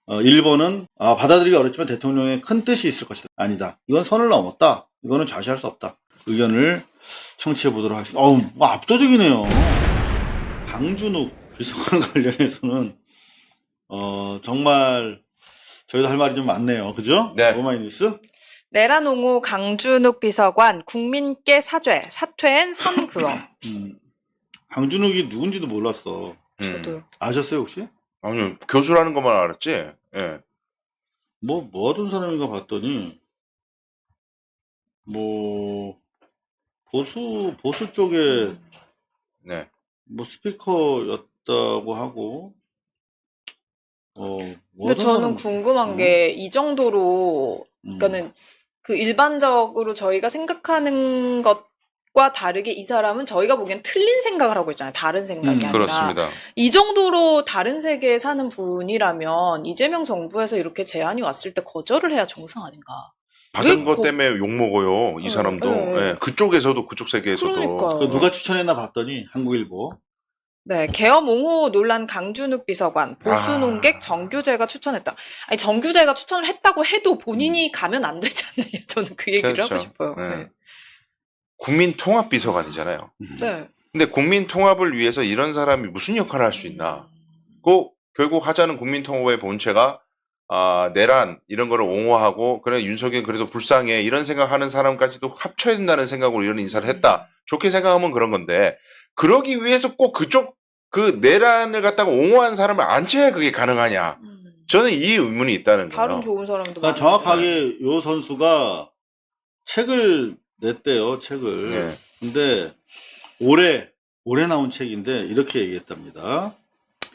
일본은 받아들이기 어렵지만 대통령의 큰 뜻이 있을 것이다. 아니다. 이건 선을 넘었다. 이거는 좌시할 수 없다. 의견을 청취해 보도록 하겠습니다. 뭐 압도적이네요. 강준욱 비서관 관련해서는 정말 저희도 할 말이 좀 많네요. 그죠? 네. 오마이뉴스. 내란 옹호 강준욱 비서관 국민께 사퇴한 선그어. 강준욱이 누군지도 몰랐어. 저도요. 아셨어요 혹시? 아니요, 교수라는 것만 알았지. 예. 뭐 하던 사람인가 봤더니 뭐 보수 쪽에 네. 뭐 스피커였다고 하고 뭐 근데 하던 저는 사람- 궁금한 게 이 정도로 그러니까는 그 일반적으로 저희가 생각하는 것과 다르게 이 사람은 저희가 보기엔 틀린 생각을 하고 있잖아요. 다른 생각이 아니라. 그렇습니다. 이 정도로 다른 세계에 사는 분이라면 이재명 정부에서 이렇게 제안이 왔을 때 거절을 해야 정상 아닌가. 받은 왜 것 거- 때문에 욕먹어요, 이 사람도. 네. 예, 그쪽에서도, 그쪽 세계에서도. 그러니까요. 그 누가 추천했나 봤더니 한국일보. 네, 계엄 옹호 논란 강준욱 비서관, 보수 아. 논객 정규재가 추천했다. 아니, 정규재가 추천을 했다고 해도 본인이 가면 안 되지 않느냐. 저는 그 얘기를 그렇죠. 하고 싶어요. 네. 네. 국민통합비서관이잖아요. 네. 근데 국민통합을 위해서 이런 사람이 무슨 역할을 할 수 있나? 결국 하자는 국민통합의 본체가 내란 이런 거를 옹호하고 그래 윤석열 그래도 불쌍해 이런 생각하는 사람까지도 합쳐야 된다는 생각으로 이런 인사를 했다. 좋게 생각하면 그런 건데 그러기 위해서 꼭 그쪽 그 내란을 갖다가 옹호한 사람을 앉혀야 그게 가능하냐? 저는 이 의문이 있다는 거예요. 다른 좋은 사람도 그러니까 많은데. 정확하게 요 선수가 책을 냈대요. 책을. 네. 근데 올해 나온 책인데 이렇게 얘기했답니다.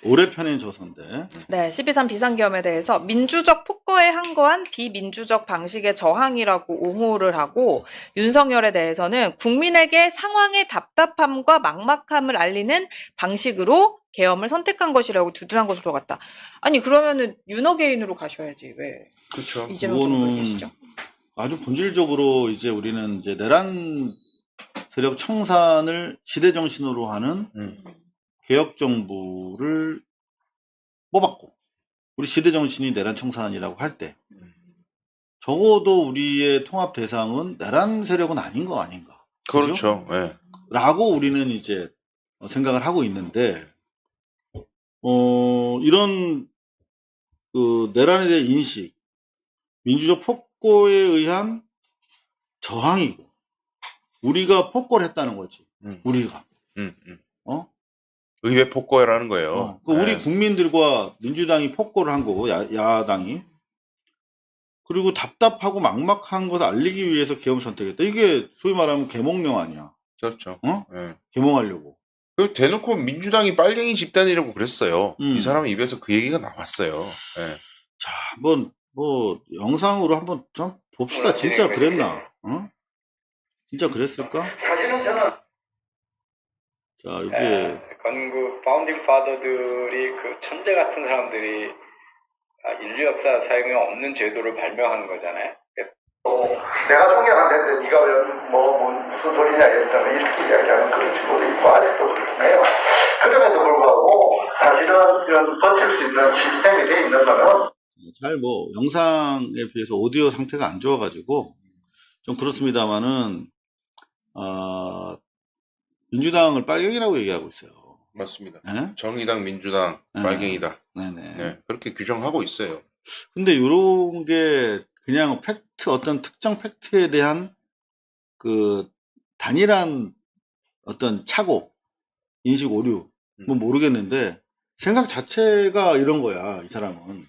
올해 펴낸 저서인데 네, 12.3 비상계엄에 대해서 민주적 폭거에 항거한 비민주적 방식의 저항이라고 옹호를 하고 윤석열에 대해서는 국민에게 상황의 답답함과 막막함을 알리는 방식으로 계엄을 선택한 것이라고 두둔한 것으로 들어갔다. 아니 그러면은 윤어게인으로 가셔야지 왜 그렇죠. 이재명 정부에 그거는 계시죠? 아주 본질적으로 이제 우리는 이제 내란 세력 청산을 시대 정신으로 하는 개혁 정부를 뽑았고 우리 시대 정신이 내란 청산이라고 할 때 적어도 우리의 통합 대상은 내란 세력은 아닌 거 아닌가? 그렇죠. 예. 라고 우리는 이제 생각을 하고 있는데 이런 그 내란에 대한 인식, 민주적 폭거에 의한 저항이고 우리가 폭거를 했다는 거지. 우리가. 의회 폭거라는 거예요. 우리 국민들과 민주당이 폭거를 한 거고 야당이. 그리고 답답하고 막막한 것을 알리기 위해서 계엄 선택했다. 이게 소위 말하면 계몽령 아니야. 그렇죠. 예. 계몽하려고. 대놓고 민주당이 빨갱이 집단이라고 그랬어요. 이 사람 입에서 그 얘기가 나왔어요. 예. 자, 뭐 영상으로 한번 좀 봅시다. 진짜 그랬나? 진짜 그랬을까? 사실은 저는 자, 이게 건국 파운딩 파더들이 그 천재 같은 사람들이 인류 역사 사용에 없는 제도를 발명한 거잖아요. 내가 통역 안 되는데 네가 무슨 소리냐 이랬다면 이렇게 이야기하는 그런 친구도 있고 아직도 그렇긴 해요. 그럼에도 불구하고 사실은 이런 버틸 수 있는 시스템이 돼 있는 거는 잘 영상에 비해서 오디오 상태가 안 좋아가지고 좀 그렇습니다만은 민주당을 빨갱이라고 얘기하고 있어요. 맞습니다. 네? 정의당, 민주당, 빨갱이다. 네네. 네, 그렇게 규정하고 있어요. 근데 이런 게 그냥 팩트, 어떤 특정 팩트에 대한 그 단일한 어떤 착오, 인식 오류, 뭐 모르겠는데 생각 자체가 이런 거야, 이 사람은.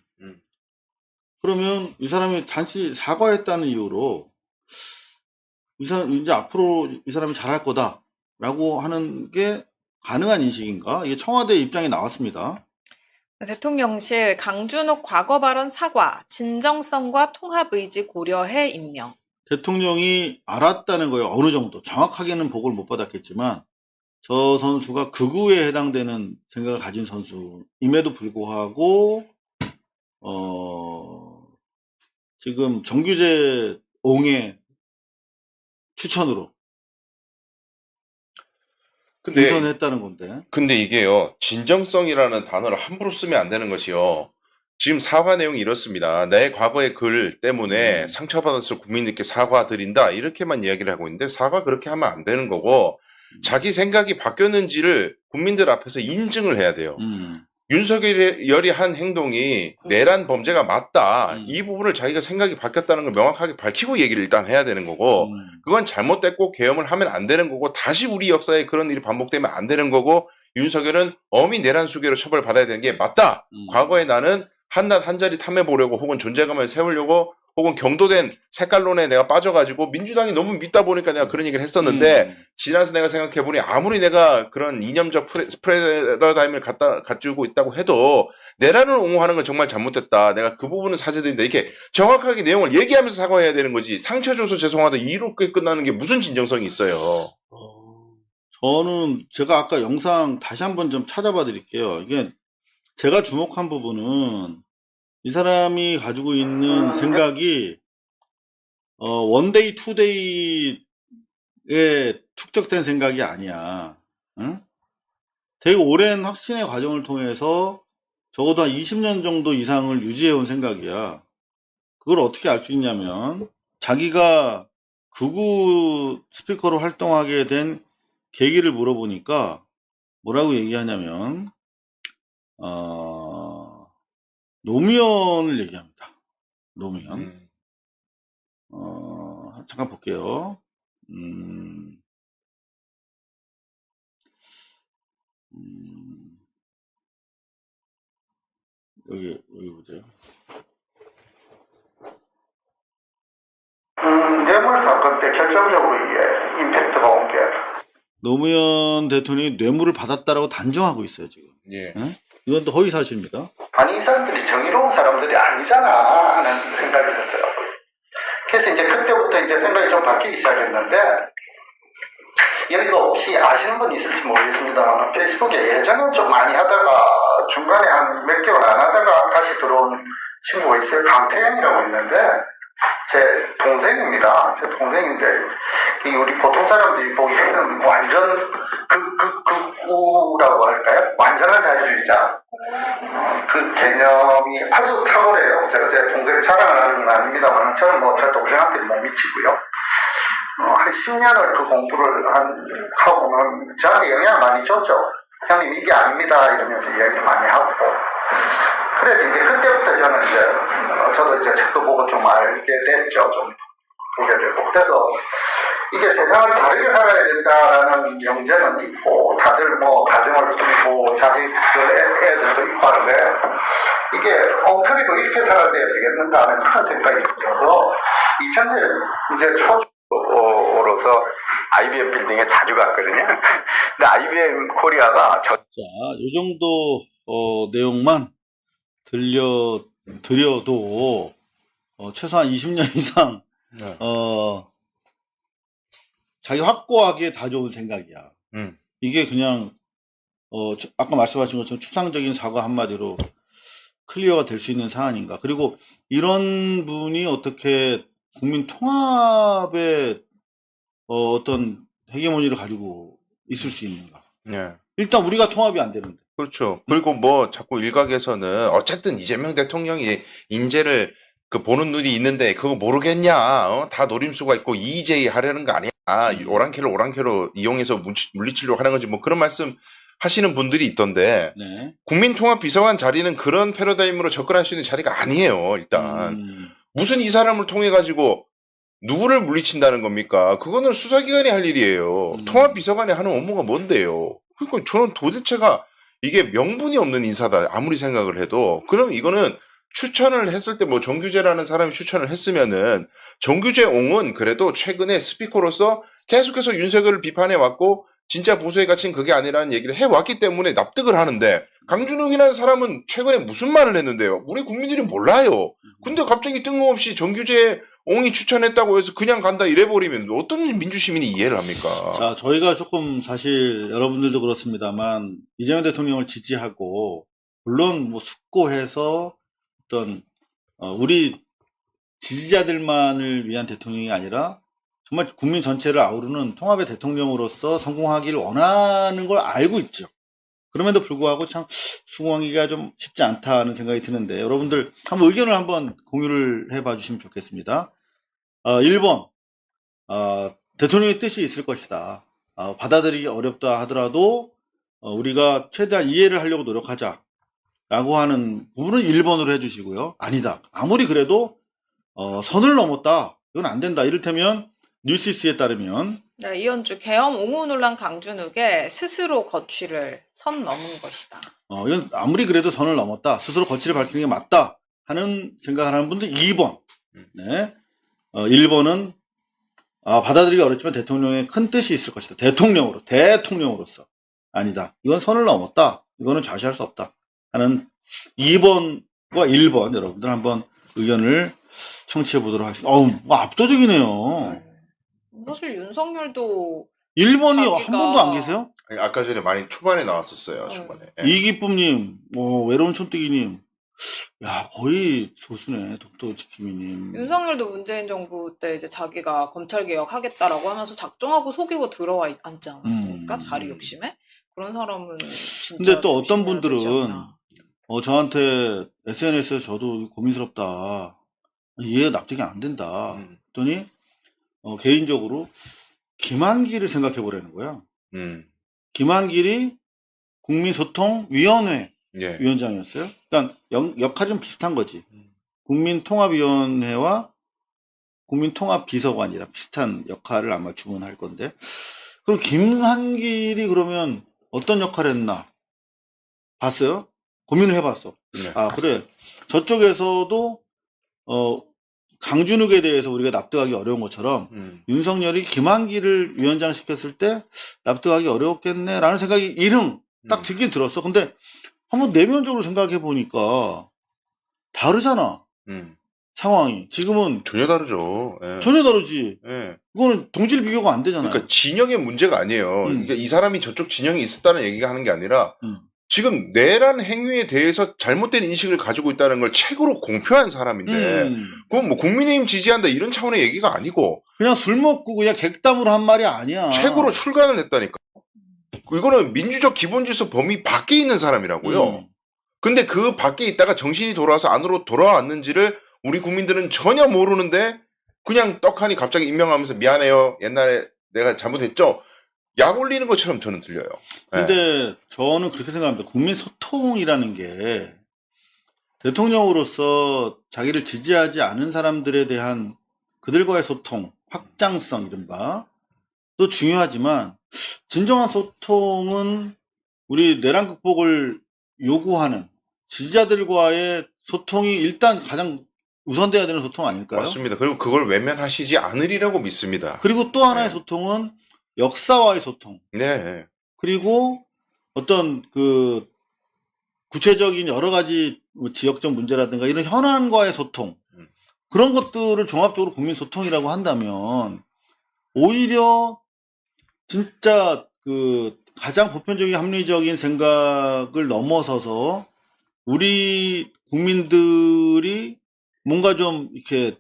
그러면 이 사람이 단지 사과했다는 이유로 이 사람 이제 앞으로 이 사람이 잘할 거다라고 하는 게 가능한 인식인가? 이게 청와대 입장이 나왔습니다. 대통령실 강준욱 과거 발언 사과, 진정성과 통합 의지 고려해 임명. 대통령이 알았다는 거예요. 어느 정도. 정확하게는 보고를 못 받았겠지만 저 선수가 극우에 해당되는 생각을 가진 선수임에도 불구하고 지금 정규재 옹의 추천으로 인선을 했다는 건데. 근데 이게요, 진정성이라는 단어를 함부로 쓰면 안 되는 것이요. 지금 사과 내용이 이렇습니다. 내 과거의 글 때문에 상처받았을 국민들께 사과드린다. 이렇게만 이야기를 하고 있는데 사과 그렇게 하면 안 되는 거고 자기 생각이 바뀌었는지를 국민들 앞에서 인증을 해야 돼요. 윤석열이 한 행동이 내란 범죄가 맞다. 이 부분을 자기가 생각이 바뀌었다는 걸 명확하게 밝히고 얘기를 일단 해야 되는 거고 그건 잘못됐고 계엄을 하면 안 되는 거고 다시 우리 역사에 그런 일이 반복되면 안 되는 거고 윤석열은 어미 내란 수괴로 처벌받아야 되는 게 맞다. 과거에 나는 한낱 한자리 탐해보려고 혹은 존재감을 세우려고 혹은 경도된 색깔론에 내가 빠져가지고 민주당이 너무 믿다 보니까 내가 그런 얘기를 했었는데 지나서 내가 생각해보니 아무리 내가 그런 이념적 패러다임을 가지고 있다고 해도 내란을 옹호하는 건 정말 잘못됐다. 내가 그 부분은 사죄드린다. 이렇게 정확하게 내용을 얘기하면서 사과해야 되는 거지. 상처 줘서 죄송하다 이렇게 끝나는 게 무슨 진정성이 있어요. 저는 제가 아까 영상 다시 한번 좀 찾아봐 드릴게요. 이게 제가 주목한 부분은 이 사람이 가지고 있는 생각이 원데이 투데이에 축적된 생각이 아니야. 응? 되게 오랜 확신의 과정을 통해서 적어도 한 20년 정도 이상을 유지해온 생각이야. 그걸 어떻게 알 수 있냐면 자기가 극우 스피커로 활동하게 된 계기를 물어보니까 뭐라고 얘기하냐면 노무현을 얘기합니다. 노무현. 잠깐 볼게요. 여기 보세요. 뇌물 사건 때 결정적으로 이게 임팩트가 온 게 노무현 대통령이 뇌물을 받았다라고 단정하고 있어요, 지금. 예. 응? 이건 또 허위 사실입니다. 아니 이 사람들이 정의로운 사람들이 아니잖아 하는 생각이 들더라고요. 그래서 이제 그때부터 이제 생각이 좀 바뀌기 시작했는데 여기가 혹시 아시는 분 있을지 모르겠습니다만 페이스북에 예전엔 좀 많이 하다가 중간에 한 몇 개월 안 하다가 다시 들어온 친구가 있어요. 강태영이라고 있는데 제 동생입니다. 제 동생인데 우리 보통 사람들이 보기에는 완전 극우라고 할까요? 완전한 자유주의자. 그 개념이 아주 탁월해요. 제가 제 동생을 자랑을 하는 건 아닙니다만 저는 뭐 제 동생한테 못 미치고요. 한 10년을 그 공부를 하고는 저한테 영향을 많이 줬죠. 형님 이게 아닙니다 이러면서 이야기를 많이 하고 그래서 이제 그때부터 저는 이제 저도 이제 책도 보고 좀 알게 됐죠. 좀 보게 되고 그래서 이게 세상을 다르게 살아야 된다라는 명제는 있고 다들 뭐 가정을 꾸리고 자식들 애들도 있고 하는데 이게 엉터리로 이렇게 살았어야 되겠는가 하는 그런 생각이 들어서 2000년 이제 초로서 IBM 빌딩에 자주 갔거든요. 근데 IBM 코리아가 자, 이 정도 내용만 드려도 최소한 20년 이상 자기 확고하게 다져온 생각이야. 이게 그냥 아까 말씀하신 것처럼 추상적인 사과 한마디로 클리어가 될 수 있는 사안인가. 그리고 이런 분이 어떻게 국민 통합의 어떤 헤게모니를 가지고 있을 수 있는가. 예. 일단 우리가 통합이 안 되는데. 그렇죠. 그리고 뭐 자꾸 일각에서는 어쨌든 이재명 대통령이 인재를 보는 눈이 있는데 그거 모르겠냐? 다 노림수가 있고 EJ 하려는 거 아니야? 오랑캐로 이용해서 물리치려고 하는 건지 뭐 그런 말씀 하시는 분들이 있던데 네. 국민통합비서관 자리는 그런 패러다임으로 접근할 수 있는 자리가 아니에요. 일단 무슨 이 사람을 통해 가지고 누구를 물리친다는 겁니까? 그거는 수사기관이 할 일이에요. 통합비서관이 하는 업무가 뭔데요? 그러니까 저는 도대체가 이게 명분이 없는 인사다. 아무리 생각을 해도. 그럼 이거는 추천을 했을 때 뭐 정규재라는 사람이 추천을 했으면은 정규재 옹은 그래도 최근에 스피커로서 계속해서 윤석열을 비판해 왔고 진짜 보수의 가치는 그게 아니라는 얘기를 해왔기 때문에 납득을 하는데 강준욱이라는 사람은 최근에 무슨 말을 했는데요? 우리 국민들이 몰라요. 근데 갑자기 뜬금없이 정규재 옹이 추천했다고 해서 그냥 간다 이래버리면 어떤 민주시민이 이해를 합니까? 자, 저희가 조금 사실 여러분들도 그렇습니다만 이재명 대통령을 지지하고 물론 뭐 숙고해서 어떤 우리 지지자들만을 위한 대통령이 아니라 정말 국민 전체를 아우르는 통합의 대통령으로서 성공하기를 원하는 걸 알고 있죠. 그럼에도 불구하고 참 수긍하기가 좀 쉽지 않다는 생각이 드는데 여러분들 한번 의견을 한번 공유를 해봐 주시면 좋겠습니다. 1번 대통령의 뜻이 있을 것이다. 받아들이기 어렵다 하더라도 우리가 최대한 이해를 하려고 노력하자 라고 하는 부분은 1번으로 해주시고요. 아니다. 아무리 그래도 선을 넘었다. 이건 안 된다. 이를테면 뉴시스에 따르면 네, 이현주 계엄 옹호 논란 강준욱의 스스로 거취를 선 넘은 것이다. 이건 아무리 그래도 선을 넘었다. 스스로 거취를 밝히는 게 맞다 하는 생각을 하는 분들 2번. 네. 1번은 받아들이기 어렵지만 대통령의 큰 뜻이 있을 것이다. 대통령으로서. 아니다. 이건 선을 넘었다. 이거는 좌시할 수 없다. 하는 2번과 1번 여러분들 한번 의견을 청취해 보도록 하겠습니다. 뭐 압도적이네요. 사실 윤석열도 1번이 자기가- 한 번도 안 계세요? 아니, 아까 전에 많이 초반에 나왔었어요. 초반에. 예. 이기쁨님, 외로운 촌뜨기님, 야 거의 소수네. 독도 지킴이님. 윤석열도 문재인 정부 때 이제 자기가 검찰 개혁 하겠다라고 하면서 작정하고 속이고 들어와 앉지 않았습니까? 자리 욕심에 그런 사람은 진짜 근데 또 어떤 조심해야 되지 분들은 않나. 저한테 SNS에서 저도 고민스럽다. 이해 납득이 안 된다. 했더니 개인적으로 김한길을 생각해 보라는 거야. 김한길이 국민소통위원회 예. 위원장이었어요. 그러니까 역할이 좀 비슷한 거지. 국민통합위원회와 국민통합비서관이라 비슷한 역할을 아마 주문할 건데. 그럼 김한길이 그러면 어떤 역할을 했나? 봤어요? 고민을 해봤어. 네. 그래. 저쪽에서도 강준욱에 대해서 우리가 납득하기 어려운 것처럼 윤석열이 김한길을 위원장 시켰을 때 납득하기 어려웠겠네라는 생각이 일흥 딱 들긴 들었어. 근데 한번 내면적으로 생각해 보니까 다르잖아. 상황이. 지금은 전혀 다르죠. 예. 전혀 다르지. 예. 이거는 동질 비교가 안 되잖아요. 그러니까 진영의 문제가 아니에요. 그러니까 이 사람이 저쪽 진영이 있었다는 얘기가 하는 게 아니라 지금 내란 행위에 대해서 잘못된 인식을 가지고 있다는 걸 책으로 공표한 사람인데 그건 뭐 국민의힘 지지한다 이런 차원의 얘기가 아니고 그냥 술 먹고 그냥 객담으로 한 말이 아니야. 책으로 출간을 했다니까. 이거는 민주적 기본질서 범위 밖에 있는 사람이라고요. 근데 그 밖에 있다가 정신이 돌아와서 안으로 돌아왔는지를 우리 국민들은 전혀 모르는데 그냥 떡하니 갑자기 임명하면서 미안해요. 옛날에 내가 잘못했죠. 약 올리는 것처럼 저는 들려요. 근데 저는 그렇게 생각합니다. 국민 소통이라는 게 대통령으로서 자기를 지지하지 않은 사람들에 대한 그들과의 소통, 확장성 이른바 또 중요하지만 진정한 소통은 우리 내란 극복을 요구하는 지지자들과의 소통이 일단 가장 우선돼야 되는 소통 아닐까요? 맞습니다. 그리고 그걸 외면하시지 않으리라고 믿습니다. 그리고 또 하나의 소통은 역사와의 소통. 네. 그리고 어떤 그 구체적인 여러 가지 뭐 지역적 문제라든가 이런 현안과의 소통. 그런 것들을 종합적으로 국민 소통이라고 한다면 오히려 진짜 그 가장 보편적인 합리적인 생각을 넘어서서 우리 국민들이 뭔가 좀 이렇게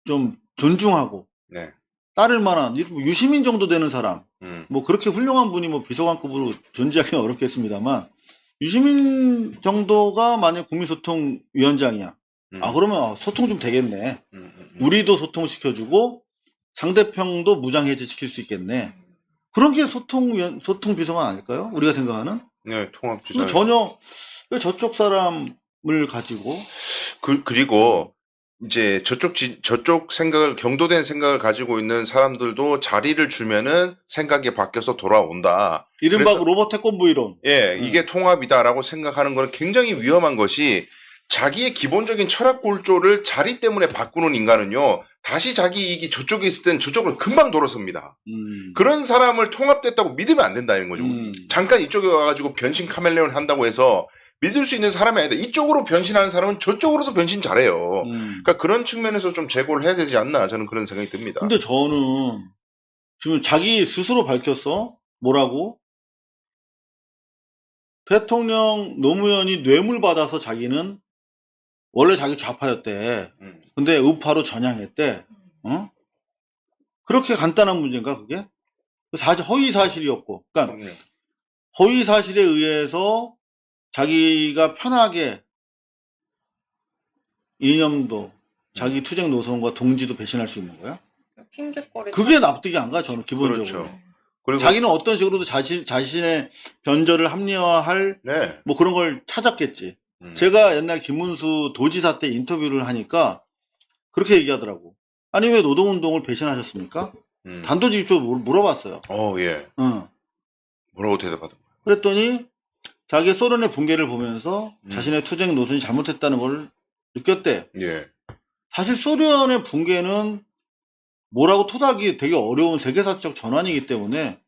좀 존중하고 네. 따를 만한 유시민 정도 되는 사람, 뭐 그렇게 훌륭한 분이 뭐 비서관급으로 존재하기는 어렵겠습니다만 유시민 정도가 만약 국민소통위원장이야. 그러면 소통 좀 되겠네. 우리도 소통시켜주고 상대편도 무장해제시킬 수 있겠네. 그런 게 소통 비서관 아닐까요? 우리가 생각하는? 네, 통합 비서. 전혀 왜 저쪽 사람을 가지고 그리고 이제 저쪽 생각을 경도된 생각을 가지고 있는 사람들도 자리를 주면은 생각이 바뀌어서 돌아온다. 이른바 그래서- 로봇 태권부 이론. 예, 이게 통합이다라고 생각하는 건 굉장히 위험한 것이 자기의 기본적인 철학 골조를 자리 때문에 바꾸는 인간은요, 다시 자기 이익이 저쪽에 있을 땐 저쪽으로 금방 돌아섭니다. 그런 사람을 통합됐다고 믿으면 안 된다는 거죠. 잠깐 이쪽에 와가지고 변신 카멜레온 한다고 해서 믿을 수 있는 사람이 아니다. 이쪽으로 변신하는 사람은 저쪽으로도 변신 잘해요. 그러니까 그런 측면에서 좀 재고를 해야 되지 않나 저는 그런 생각이 듭니다. 근데 저는 지금 자기 스스로 밝혔어. 뭐라고? 대통령 노무현이 뇌물 받아서 자기는 원래 자기 좌파였대. 근데 우파로 전향했대. 그렇게 간단한 문제인가 그게? 허위 사실이었고. 그러니까 허위 사실에 의해서 자기가 편하게 이념도 자기 투쟁 노선과 동지도 배신할 수 있는 거야? 핑계거리. 그게 납득이 안 가, 저는 기본적으로. 그렇죠. 그리고 자기는 어떤 식으로도 자신의 변절을 합리화할 네. 뭐 그런 걸 찾았겠지. 제가 옛날 김문수 도지사 때 인터뷰를 하니까 그렇게 얘기하더라고. 아니, 왜 노동운동을 배신하셨습니까? 단도직입적으로 물어봤어요. 예. 응. 뭐라고 대답하던가요? 그랬더니 자기 소련의 붕괴를 보면서 자신의 투쟁 노선이 잘못했다는 걸 느꼈대. 예. 사실 소련의 붕괴는 뭐라고 토닥이 되게 어려운 세계사적 전환이기 때문에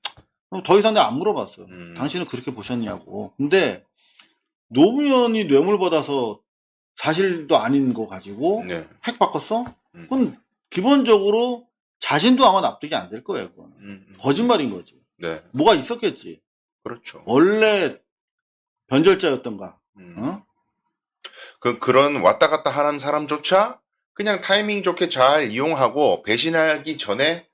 더 이상 내가 안 물어봤어요. 당신은 그렇게 보셨냐고. 근데 노무현이 뇌물 받아서 사실도 아닌 거 가지고 네. 핵 바꿨어? 그건 기본적으로 자신도 아마 납득이 안 될 거예요. 그건. 거짓말인 거지. 네. 뭐가 있었겠지. 그렇죠. 원래 변절자였던가. 어? 그런 왔다 갔다 하는 사람조차 그냥 타이밍 좋게 잘 이용하고 배신하기 전에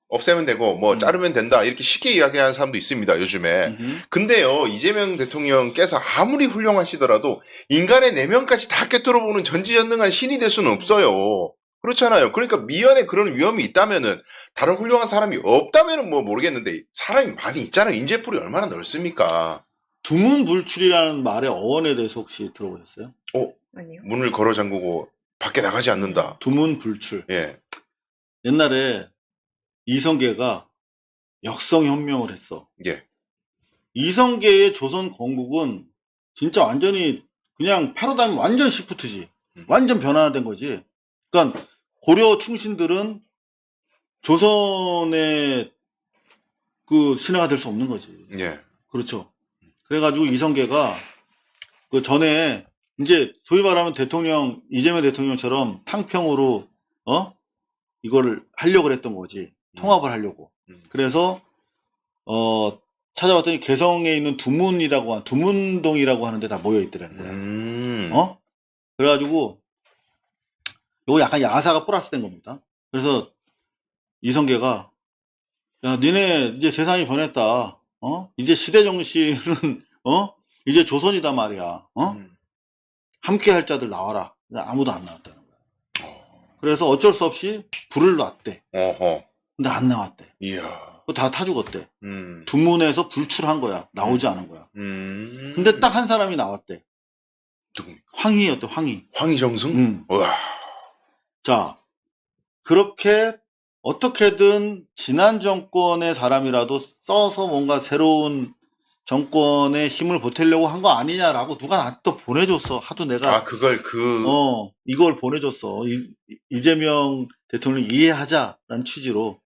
없애면 되고 뭐 자르면 된다 이렇게 쉽게 이야기하는 사람도 있습니다 요즘에. 근데요 이재명 대통령께서 아무리 훌륭하시더라도 인간의 내면까지 다 꿰뚫어보는 전지전능한 신이 될 수는 없어요. 그렇잖아요. 그러니까 미연에 그런 위험이 있다면은 다른 훌륭한 사람이 없다면은 뭐 모르겠는데 사람이 많이 있잖아요. 인재풀이 얼마나 넓습니까? 두문불출이라는 말의 어원에 대해서 혹시 들어보셨어요? 아니요. 문을 걸어 잠그고 밖에 나가지 않는다. 두문불출. 예. 옛날에 이성계가 역성혁명을 했어. 예. 이성계의 조선 건국은 진짜 완전히 그냥 패러다임 완전 시프트지. 완전 변화된 거지. 그러니까 고려 충신들은 조선의 그 신하가 될 수 없는 거지. 예. 그렇죠. 그래가지고 이성계가 그 전에 이제 소위 말하면 대통령 이재명 대통령처럼 탕평으로 이거를 하려고 했던 거지. 통합을 하려고. 그래서 찾아봤더니 개성에 있는 두문동이라고 하는데 다 모여 있더라는 거야. 그래가지고 요거 약간 야사가 플러스된 겁니다. 그래서 이성계가 야 니네 이제 세상이 변했다. 이제 시대 정신은 이제 조선이다 말이야. 함께 할 자들 나와라. 아무도 안 나왔다는 거야. 그래서 어쩔 수 없이 불을 놨대. 어허. 근데 안 나왔대. 이야. 다 타 죽었대. 두문에서 불출한 거야. 나오지 않은 거야. 근데 딱 한 사람이 나왔대. 누굽니까? 황희였대, 황희. 황희정승? 우와. 자, 그렇게 어떻게든 지난 정권의 사람이라도 써서 뭔가 새로운 정권의 힘을 보태려고 한 거 아니냐라고 누가 나한테 또 보내줬어. 하도 내가 이걸 보내줬어. 이재명 대통령을 이해하자라는 취지로.